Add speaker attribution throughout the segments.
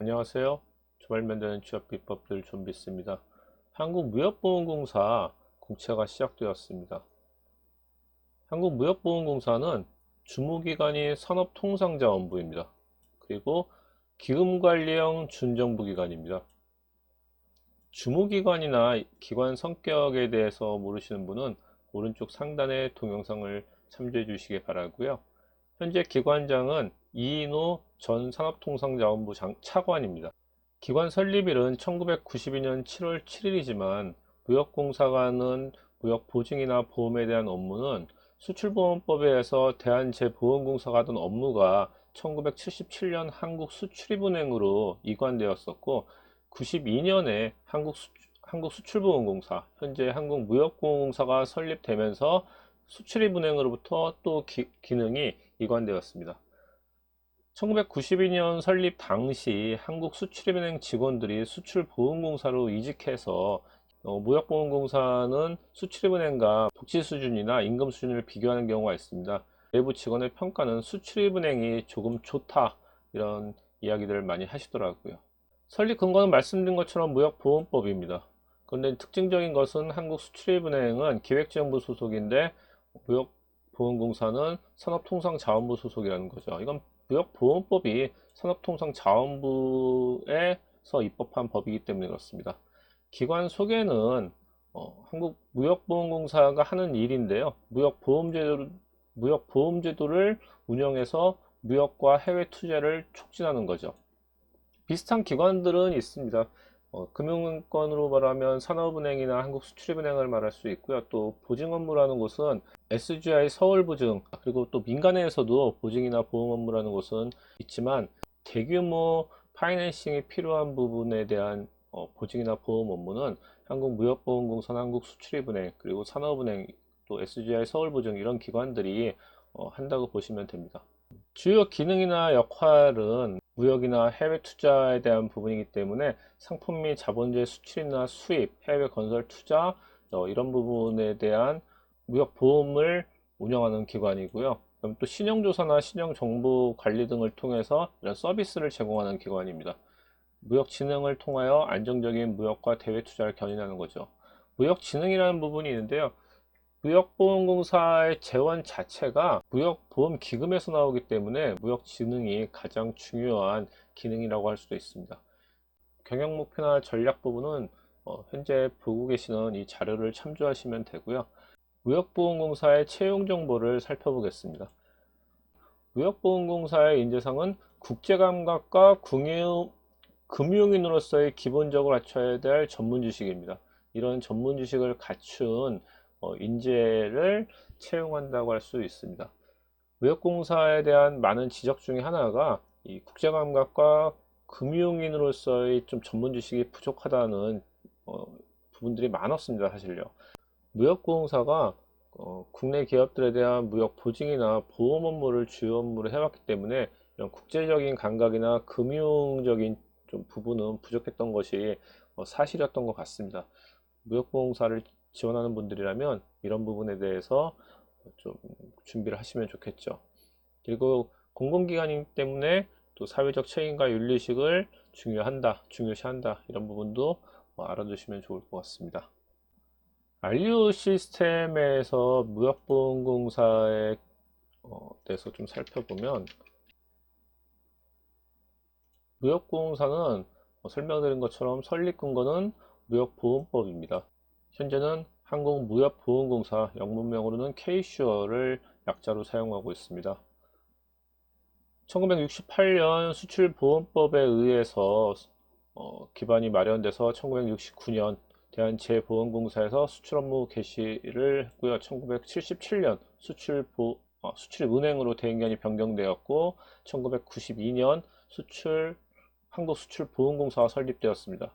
Speaker 1: 안녕하세요. 주말 만드는 취업 비법들 준비했습니다. 한국무역보험공사 공채가 시작되었습니다. 한국무역보험공사는 주무기관이 산업통상자원부입니다. 그리고 기금관리형 준정부기관입니다. 주무기관이나 기관 성격에 대해서 모르시는 분은 오른쪽 상단의 동영상을 참조해 주시기 바라고요. 현재 기관장은 이인호 전 산업통상자원부 차관입니다. 기관 설립일은 1992년 7월 7일이지만 무역공사관은 무역보증이나 보험에 대한 업무는 수출보험법에 의해서 대한제보험공사가 하던 업무가 1977년 한국수출입은행으로 이관되었었고 92년에 한국수출보험공사, 현재 한국무역보험공사가 설립되면서 수출입은행으로부터 또 기능이 이관되었습니다. 1992년 설립 당시 한국수출입은행 직원들이 수출보험공사로 이직해서 무역보험공사는 수출입은행과 복지 수준이나 임금 수준을 비교하는 경우가 있습니다. 내부 직원의 평가는 수출입은행이 조금 좋다 이런 이야기들을 많이 하시더라고요. 설립 근거는 말씀드린 것처럼 무역보험법입니다. 그런데 특징적인 것은 한국수출입은행은 기획재정부 소속인데 무역보험공사는 산업통상자원부 소속이라는 거죠. 이건 무역보험법이 산업통상자원부에서 입법한 법이기 때문에 그렇습니다. 기관 소개는 한국무역보험공사가 하는 일인데요. 무역보험제도를 운영해서 무역과 해외 투자를 촉진하는 거죠. 비슷한 기관들은 있습니다. 금융권으로 말하면 산업은행이나 한국수출입은행을 말할 수 있고요. 또 보증 업무라는 곳은 SGI 서울보증, 그리고 또 민간에서도 보증이나 보험 업무라는 곳은 있지만 대규모 파이낸싱이 필요한 부분에 대한 보증이나 보험 업무는 한국무역보험공사나 한국수출입은행, 그리고 산업은행, 또 SGI 서울보증 이런 기관들이 한다고 보시면 됩니다. 주요 기능이나 역할은 무역이나 해외 투자에 대한 부분이기 때문에 상품 및 자본주의 수출이나 수입, 해외 건설 투자 이런 부분에 대한 무역 보험을 운영하는 기관이고요. 그럼 또 신용조사나 신용정보 관리 등을 통해서 이런 서비스를 제공하는 기관입니다. 무역 진흥을 통하여 안정적인 무역과 대외 투자를 견인하는 거죠. 무역 진흥이라는 부분이 있는데요. 무역보험공사의 재원 자체가 무역보험기금에서 나오기 때문에 무역진흥이 가장 중요한 기능이라고 할 수도 있습니다. 경영목표나 전략 부분은 현재 보고 계시는 이 자료를 참조하시면 되고요. 무역보험공사의 채용 정보를 살펴보겠습니다. 무역보험공사의 인재상은 국제감각과 금융인으로서의 기본적으로 갖춰야 될 전문 지식입니다. 이런 전문 지식을 갖춘 인재를 채용한다고 할 수 있습니다. 무역공사에 대한 많은 지적 중에 하나가 이 국제감각과 금융인으로서의 좀 전문 지식이 부족하다는 부분들이 많았습니다. 사실요. 무역보험사가 국내 기업들에 대한 무역 보증이나 보험 업무를 주요 업무로 해왔기 때문에 이런 국제적인 감각이나 금융적인 좀 부분은 부족했던 것이 사실이었던 것 같습니다. 무역보험사를 지원하는 분들이라면 이런 부분에 대해서 좀 준비를 하시면 좋겠죠. 그리고 공공기관이기 때문에 또 사회적 책임과 윤리식을 중요시한다 이런 부분도 알아두시면 좋을 것 같습니다. 알리오 시스템에서 무역보험공사에 대해서 좀 살펴보면 무역보험사는 설명드린 것처럼 설립 근거는 무역보험법입니다. 현재는 한국무역보험공사, 영문명으로는 K슈어를 약자로 사용하고 있습니다. 1968년 수출보험법에 의해서 기반이 마련돼서 1969년 대한제보험공사에서 수출 업무 개시를 했고요. 1977년 수출입은행으로 대행간이 변경되었고 1992년 한국수출보험공사가 설립되었습니다.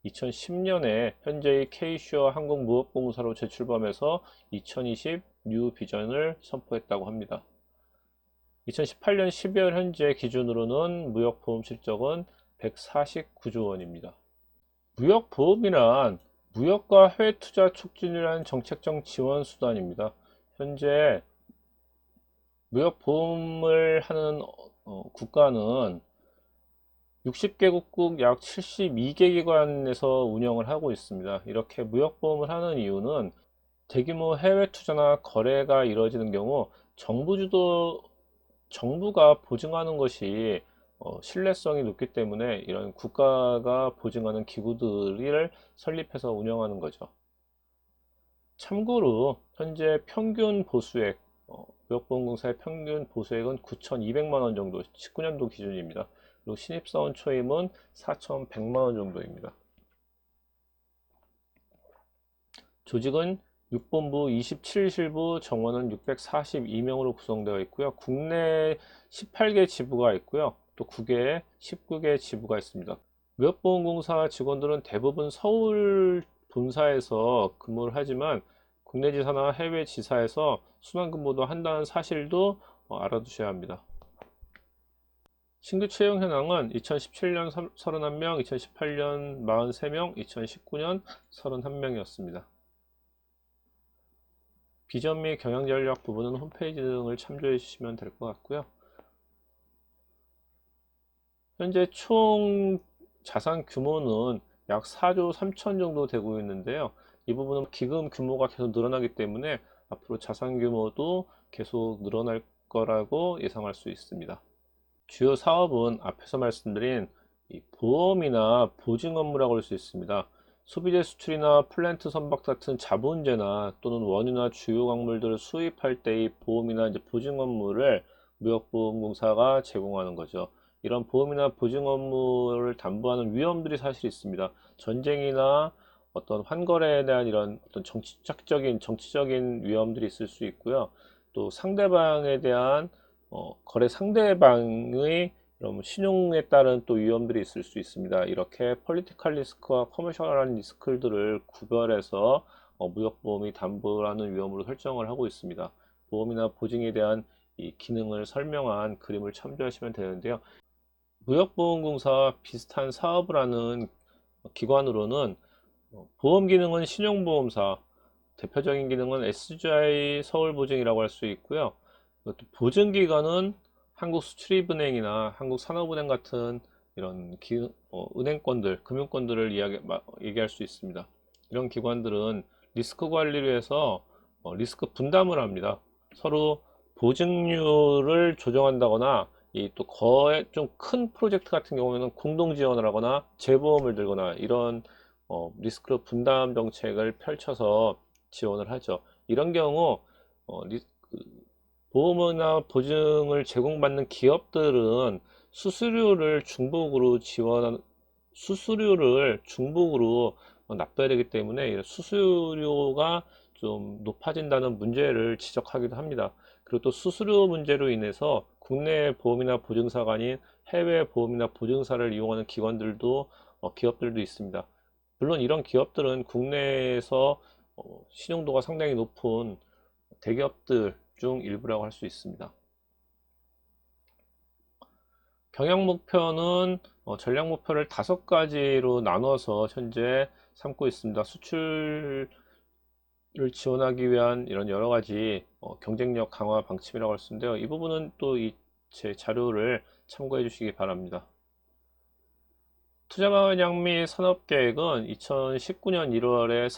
Speaker 1: 2010년에 현재의 K슈어 한국무역보험사로 재출범해서 2020 뉴 비전을 선포했다고 합니다. 2018년 12월 현재 기준으로는 무역보험 실적은 149조 원입니다. 무역보험이란 무역과 해외 투자 촉진이라는 정책적 지원 수단입니다. 현재 무역보험을 하는 국가는 60개국국 약 72개 기관에서 운영을 하고 있습니다. 이렇게 무역보험을 하는 이유는 대규모 해외 투자나 거래가 이루어지는 경우 정부가 보증하는 것이 신뢰성이 높기 때문에 이런 국가가 보증하는 기구들을 설립해서 운영하는 거죠. 참고로 현재 평균 보수액, 무역보험공사의 평균 보수액은 9,200만 원 정도, 19년도 기준입니다. 그리고 신입사원 초임은 4,100만 원 정도입니다. 조직은 6본부 27실부, 정원은 642명으로 구성되어 있고요. 국내 18개 지부가 있고요. 또 국외에 19개 지부가 있습니다. 무역보험공사 직원들은 대부분 서울 본사에서 근무를 하지만 국내 지사나 해외 지사에서 순환 근무도 한다는 사실도 알아두셔야 합니다. 신규 채용 현황은 2017년 31명, 2018년 43명, 2019년 31명이었습니다. 비전 및 경영 전략 부분은 홈페이지 등을 참조해 주시면 될 것 같고요. 현재 총 자산 규모는 약 4조 3천 정도 되고 있는데요. 이 부분은 기금 규모가 계속 늘어나기 때문에 앞으로 자산 규모도 계속 늘어날 거라고 예상할 수 있습니다. 주요 사업은 앞에서 말씀드린 이 보험이나 보증 업무라고 할 수 있습니다. 소비재 수출이나 플랜트 선박 같은 자본재나 또는 원유나 주요 광물들을 수입할 때의 보험이나 이제 보증 업무를 무역보험공사가 제공하는 거죠. 이런 보험이나 보증 업무를 담보하는 위험들이 사실 있습니다. 전쟁이나 어떤 환거래에 대한 이런 어떤 정치적인 위험들이 있을 수 있고요. 또 상대방에 대한 거래 상대방의 그럼 신용에 따른 또 위험들이 있을 수 있습니다. 이렇게 폴리티컬 리스크와 커머셜한 리스크들을 구별해서 무역보험이 담보라는 위험으로 설정을 하고 있습니다. 보험이나 보증에 대한 이 기능을 설명한 그림을 참조하시면 되는데요. 무역보험공사와 비슷한 사업을 하는 기관으로는 보험 기능은 신용보험사, 대표적인 기능은 SGI 서울보증이라고 할 수 있고요. 또 보증기관은 한국수출입은행이나 한국산업은행 같은 이런 은행권들, 금융권들을 얘기할 수 있습니다. 이런 기관들은 리스크 관리를 위해서 리스크 분담을 합니다. 서로 보증률을 조정한다거나 이 또 거의 좀 큰 프로젝트 같은 경우에는 공동 지원을 하거나 재보험을 들거나 이런 리스크 분담 정책을 펼쳐서 지원을 하죠. 이런 경우 그 보험이나 보증을 제공받는 기업들은 수수료를 중복으로 납부해야 되기 때문에 이런 수수료가 좀 높아진다는 문제를 지적하기도 합니다. 그리고 또 수수료 문제로 인해서 국내 보험이나 보증사가 아닌 해외 보험이나 보증사를 이용하는 기업들도 있습니다. 물론 이런 기업들은 국내에서 신용도가 상당히 높은 대기업들 중 일부라고 할 수 있습니다. 경영 목표는 전략 목표를 5가지로 나눠서 현재 삼고 있습니다. 수출을 지원하기 위한 이런 여러 가지 경쟁력 강화 방침이라고 할 수 있는데요. 이 부분은 또 제 자료를 참고해 주시기 바랍니다. 투자방향 및 산업계획은 2019년 1월에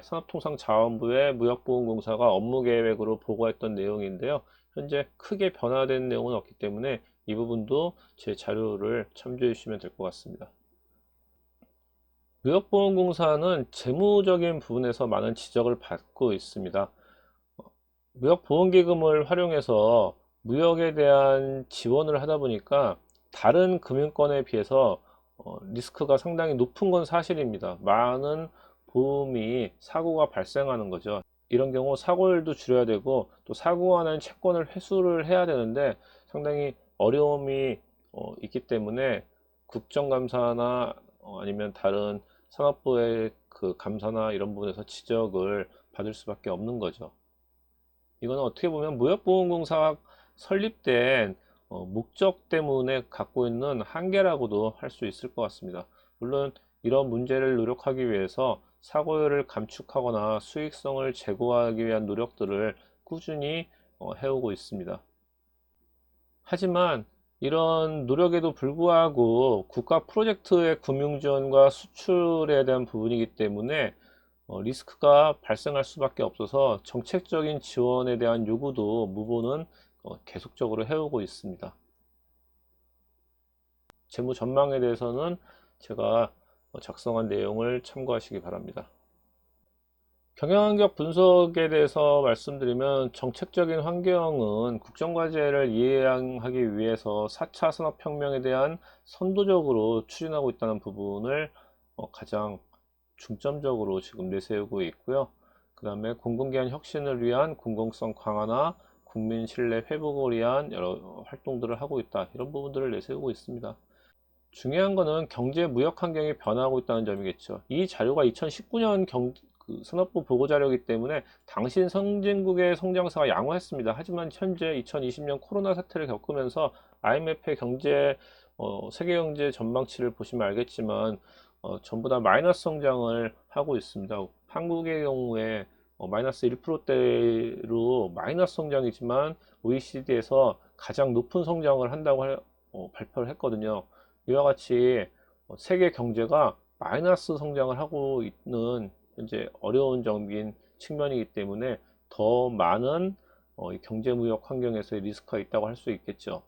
Speaker 1: 산업통상자원부에 무역보험공사가 업무계획으로 보고했던 내용인데요. 현재 크게 변화된 내용은 없기 때문에 이 부분도 제 자료를 참조해 주시면 될 것 같습니다. 무역보험공사는 재무적인 부분에서 많은 지적을 받고 있습니다. 무역보험기금을 활용해서 무역에 대한 지원을 하다 보니까 다른 금융권에 비해서 리스크가 상당히 높은 건 사실입니다. 많은 보험이 사고가 발생하는 거죠. 이런 경우 사고율도 줄여야 되고 또 사고가 난 채권을 회수를 해야 되는데 상당히 어려움이 있기 때문에 국정감사나 아니면 다른 산업부의 그 감사나 이런 부분에서 지적을 받을 수밖에 없는 거죠. 이거는 어떻게 보면 무역보험공사가 설립된 목적 때문에 갖고 있는 한계라고도 할 수 있을 것 같습니다. 물론 이런 문제를 노력하기 위해서 사고율을 감축하거나 수익성을 제고하기 위한 노력들을 꾸준히 해오고 있습니다. 하지만 이런 노력에도 불구하고 국가 프로젝트의 금융 지원과 수출에 대한 부분이기 때문에 리스크가 발생할 수밖에 없어서 정책적인 지원에 대한 요구도 무보는 계속적으로 해오고 있습니다. 재무 전망에 대해서는 제가 작성한 내용을 참고하시기 바랍니다. 경영환경 분석에 대해서 말씀드리면 정책적인 환경은 국정과제를 이행하기 위해서 4차 산업혁명에 대한 선도적으로 추진하고 있다는 부분을 가장 중점적으로 지금 내세우고 있고요. 그 다음에 공공기관 혁신을 위한 공공성 강화나 국민 신뢰 회복을 위한 여러 활동들을 하고 있다. 이런 부분들을 내세우고 있습니다. 중요한 거는 경제 무역 환경이 변화하고 있다는 점이겠죠. 이 자료가 2019년 산업부 보고 자료이기 때문에 당시 선진국의 성장세가 양호했습니다. 하지만 현재 2020년 코로나 사태를 겪으면서 IMF의 세계 경제 전망치를 보시면 알겠지만 전부 다 마이너스 성장을 하고 있습니다. 한국의 경우에 마이너스 1%대로 마이너스 성장이지만 OECD에서 가장 높은 성장을 한다고 발표를 했거든요. 이와 같이 세계 경제가 마이너스 성장을 하고 있는 현재 어려운 점인 측면이기 때문에 더 많은 경제무역 환경에서의 리스크가 있다고 할 수 있겠죠.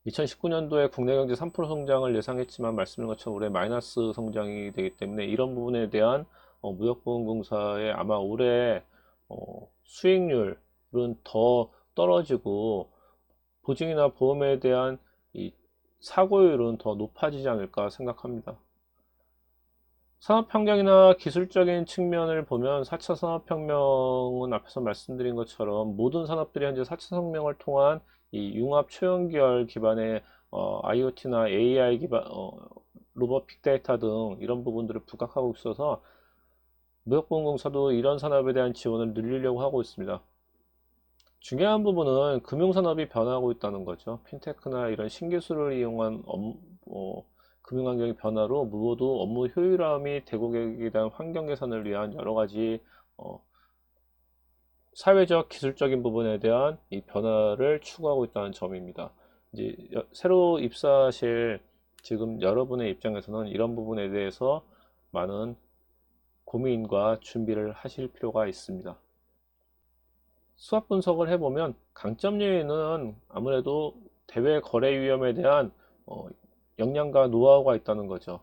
Speaker 1: 2019년도에 국내 경제 3% 성장을 예상했지만 말씀드린 것처럼 올해 마이너스 성장이 되기 때문에 이런 부분에 대한 무역보험공사의 아마 올해 수익률은 더 떨어지고 보증이나 보험에 대한 이 사고율은 더 높아지지 않을까 생각합니다. 산업환경이나 기술적인 측면을 보면 4차 산업혁명은 앞에서 말씀드린 것처럼 모든 산업들이 현재 4차 혁명을 통한 이 융합 초연결 기반의 IoT나 AI 기반 로봇 빅데이터 등 이런 부분들을 부각하고 있어서 무역보험공사도 이런 산업에 대한 지원을 늘리려고 하고 있습니다. 중요한 부분은 금융산업이 변화하고 있다는 거죠. 핀테크나 이런 신기술을 이용한 금융환경의 변화로 모두 업무 효율화음이 대고객에 대한 환경 개선을 위한 여러 가지 사회적 기술적인 부분에 대한 이 변화를 추구하고 있다는 점입니다. 이제 새로 입사하실 지금 여러분의 입장에서는 이런 부분에 대해서 많은 고민과 준비를 하실 필요가 있습니다. 수학 분석을 해보면 강점 요인은 아무래도 대외 거래 위험에 대한 역량과 노하우가 있다는 거죠.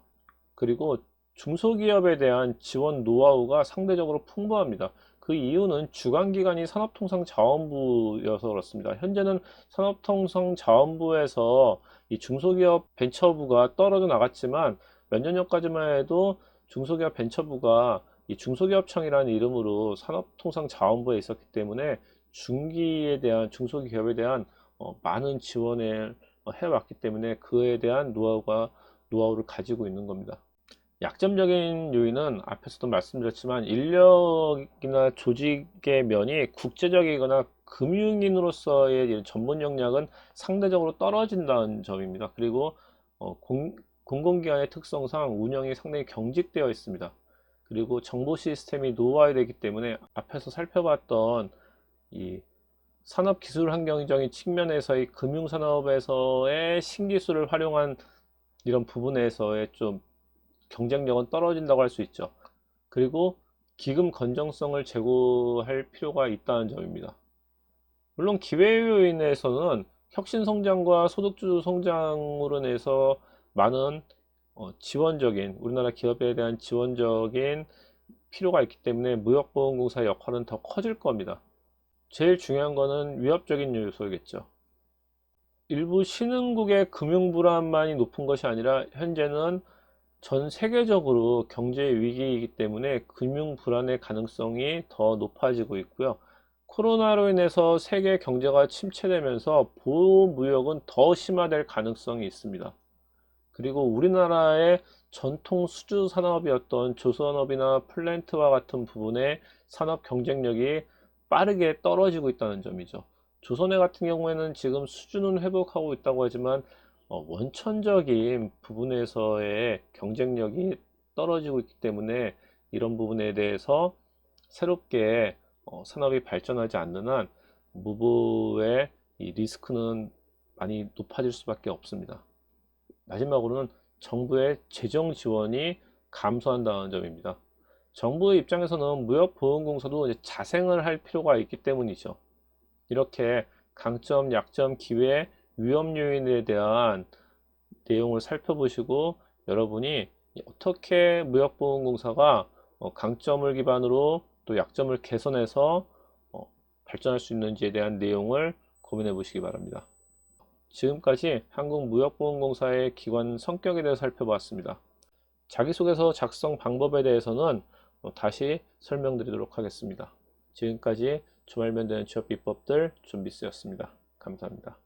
Speaker 1: 그리고 중소기업에 대한 지원 노하우가 상대적으로 풍부합니다. 그 이유는 주관기관이 산업통상자원부여서 그렇습니다. 현재는 산업통상자원부에서 이 중소기업 벤처부가 떨어져 나갔지만 몇 년 전까지만 해도 중소기업 벤처부가 이 중소기업청이라는 이름으로 산업통상자원부에 있었기 때문에 중소기업에 대한 많은 지원을 해왔기 때문에 그에 대한 노하우를 가지고 있는 겁니다. 약점적인 요인은 앞에서도 말씀드렸지만 인력이나 조직의 면이 국제적이거나 금융인으로서의 전문 역량은 상대적으로 떨어진다는 점입니다. 그리고 공공기관의 특성상 운영이 상당히 경직되어 있습니다. 그리고 정보 시스템이 노후화되기 때문에 앞에서 살펴봤던 이 산업기술 환경적인 측면에서의 금융산업에서의 신기술을 활용한 이런 부분에서의 좀 경쟁력은 떨어진다고 할 수 있죠. 그리고 기금 건전성을 제고할 필요가 있다는 점입니다. 물론 기회 요인에서는 혁신 성장과 소득주도 성장으로 인해서 많은 지원적인 우리나라 기업에 대한 지원적인 필요가 있기 때문에 무역보험공사의 역할은 더 커질 겁니다. 제일 중요한 거는 위협적인 요소겠죠. 일부 신흥국의 금융 불안만이 높은 것이 아니라 현재는 전 세계적으로 경제 위기이기 때문에 금융 불안의 가능성이 더 높아지고 있고요. 코로나로 인해서 세계 경제가 침체되면서 보호무역은 더 심화될 가능성이 있습니다. 그리고 우리나라의 전통 수주 산업이었던 조선업이나 플랜트와 같은 부분의 산업 경쟁력이 빠르게 떨어지고 있다는 점이죠. 조선해 같은 경우에는 지금 수주는 회복하고 있다고 하지만 원천적인 부분에서의 경쟁력이 떨어지고 있기 때문에 이런 부분에 대해서 새롭게 산업이 발전하지 않는 한 무브의 이 리스크는 많이 높아질 수밖에 없습니다. 마지막으로는 정부의 재정 지원이 감소한다는 점입니다. 정부의 입장에서는 무역보험공사도 이제 자생을 할 필요가 있기 때문이죠. 이렇게 강점, 약점, 기회, 위험 요인에 대한 내용을 살펴보시고 여러분이 어떻게 무역보험공사가 강점을 기반으로 또 약점을 개선해서 발전할 수 있는지에 대한 내용을 고민해 보시기 바랍니다. 지금까지 한국무역보험공사의 기관 성격에 대해서 살펴봤습니다. 자기소개서 작성 방법에 대해서는 다시 설명드리도록 하겠습니다. 지금까지 주말면 되는 취업 비법들 준비쓰였습니다. 감사합니다.